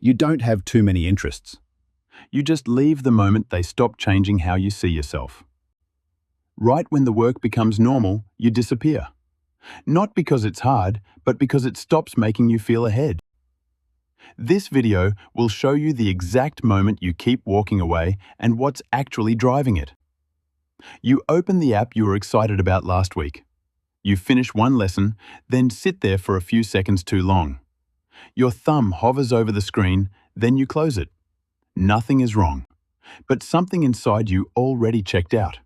You don't have too many interests. You just leave the moment they stop changing how you see yourself. Right when the work becomes normal, you disappear. Not because it's hard, but because it stops making you feel ahead. This video will show you the exact moment you keep walking away and what's actually driving it. You open the app you were excited about last week. You finish one lesson, then sit there for a few seconds too long. Your thumb hovers over the screen, then you close it. Nothing is wrong, but something inside you already checked out.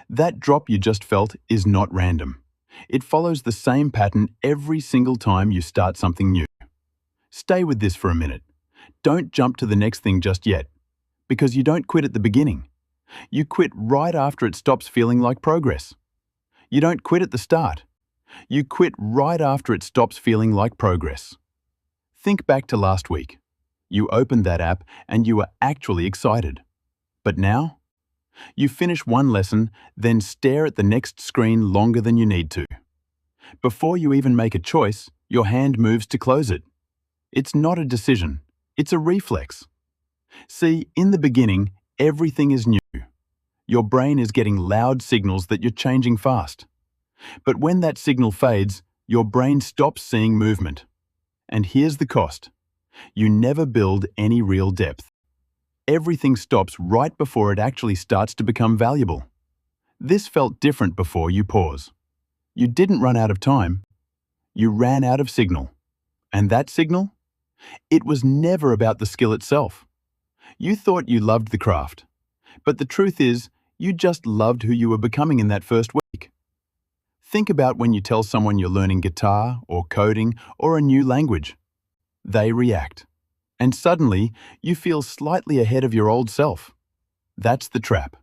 That drop you just felt is not random. It follows the same pattern every single time you start something new. Stay with this for a minute. Don't jump to the next thing just yet, because you don't quit at the beginning. You quit right after it stops feeling like progress. You don't quit at the start. You quit right after it stops feeling like progress. Think back to last week. You opened that app and you were actually excited. But now? You finish one lesson, then stare at the next screen longer than you need to. Before you even make a choice, your hand moves to close it. It's not a decision, it's a reflex. See, in the beginning, everything is new. Your brain is getting loud signals that you're changing fast. But when that signal fades, your brain stops seeing movement. And here's the cost. You never build any real depth. Everything stops right before it actually starts to become valuable. This felt different before you pause. You didn't run out of time. You ran out of signal. And that signal? It was never about the skill itself. You thought you loved the craft. But the truth is, you just loved who you were becoming in that first week. Think about when you tell someone you're learning guitar or coding or a new language. They react. And suddenly, you feel slightly ahead of your old self. That's the trap.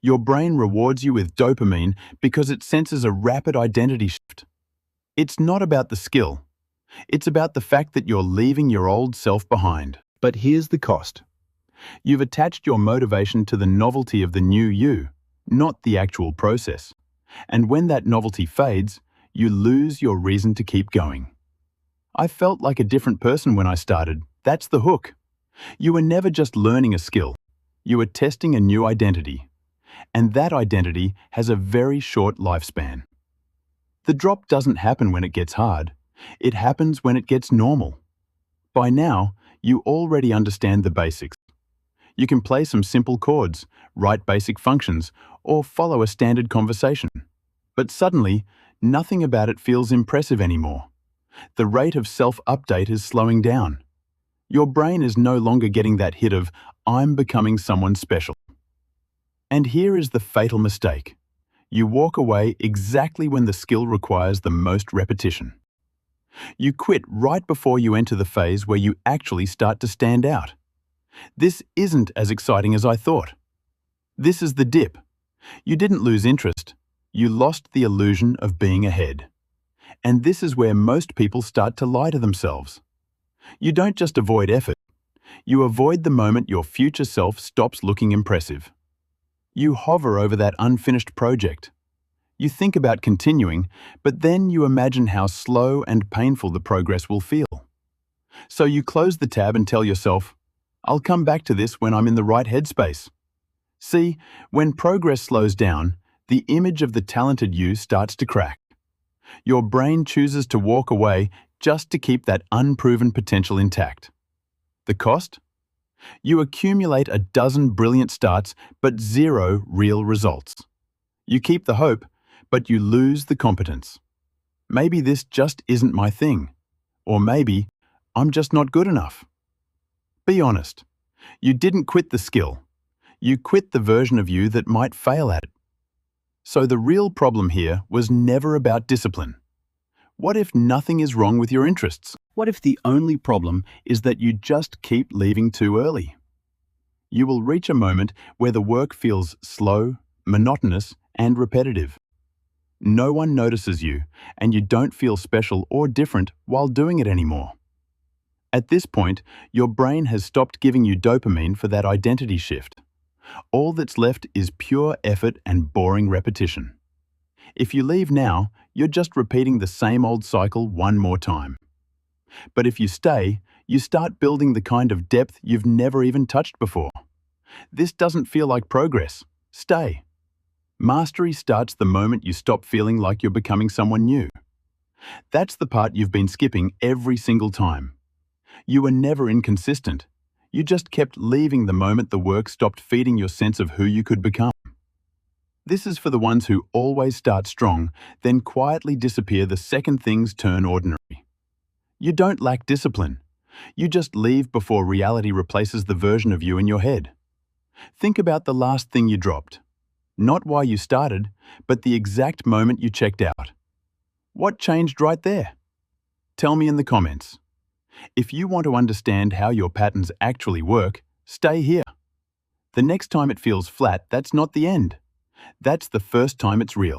Your brain rewards you with dopamine because it senses a rapid identity shift. It's not about the skill. It's about the fact that you're leaving your old self behind. But here's the cost. You've attached your motivation to the novelty of the new you, not the actual process. And when that novelty fades, you lose your reason to keep going. I felt like a different person when I started. That's the hook. You were never just learning a skill. You were testing a new identity. And that identity has a very short lifespan. The drop doesn't happen when it gets hard. It happens when it gets normal. By now, you already understand the basics. You can play some simple chords, write basic functions, or follow a standard conversation. But suddenly, nothing about it feels impressive anymore. The rate of self-update is slowing down. Your brain is no longer getting that hit of, I'm becoming someone special. And here is the fatal mistake. You walk away exactly when the skill requires the most repetition. You quit right before you enter the phase where you actually start to stand out. This isn't as exciting as I thought. This is the dip. You didn't lose interest. You lost the illusion of being ahead. And this is where most people start to lie to themselves. You don't just avoid effort. You avoid the moment your future self stops looking impressive. You hover over that unfinished project. You think about continuing, but then you imagine how slow and painful the progress will feel. So you close the tab and tell yourself, I'll come back to this when I'm in the right headspace. See, when progress slows down, the image of the talented you starts to crack. Your brain chooses to walk away just to keep that unproven potential intact. The cost? You accumulate a dozen brilliant starts, but zero real results. You keep the hope, but you lose the competence. Maybe this just isn't my thing. Or maybe I'm just not good enough. Be honest. You didn't quit the skill. You quit the version of you that might fail at it. So the real problem here was never about discipline. What if nothing is wrong with your interests? What if the only problem is that you just keep leaving too early? You will reach a moment where the work feels slow, monotonous, and repetitive. No one notices you, and you don't feel special or different while doing it anymore. At this point, your brain has stopped giving you dopamine for that identity shift. All that's left is pure effort and boring repetition. If you leave now, you're just repeating the same old cycle one more time. But if you stay, You start building the kind of depth you've never even touched before. This doesn't feel like progress. Stay. Mastery starts the moment you stop feeling like you're becoming someone new. That's the part you've been skipping every single time. You were never inconsistent. You just kept leaving the moment the work stopped feeding your sense of who you could become. This is for the ones who always start strong, then quietly disappear the second things turn ordinary. You don't lack discipline. You just leave before reality replaces the version of you in your head. Think about the last thing you dropped. Not why you started, but the exact moment you checked out. What changed right there? Tell me in the comments. If you want to understand how your patterns actually work, stay here. The next time it feels flat, that's not the end. That's the first time it's real.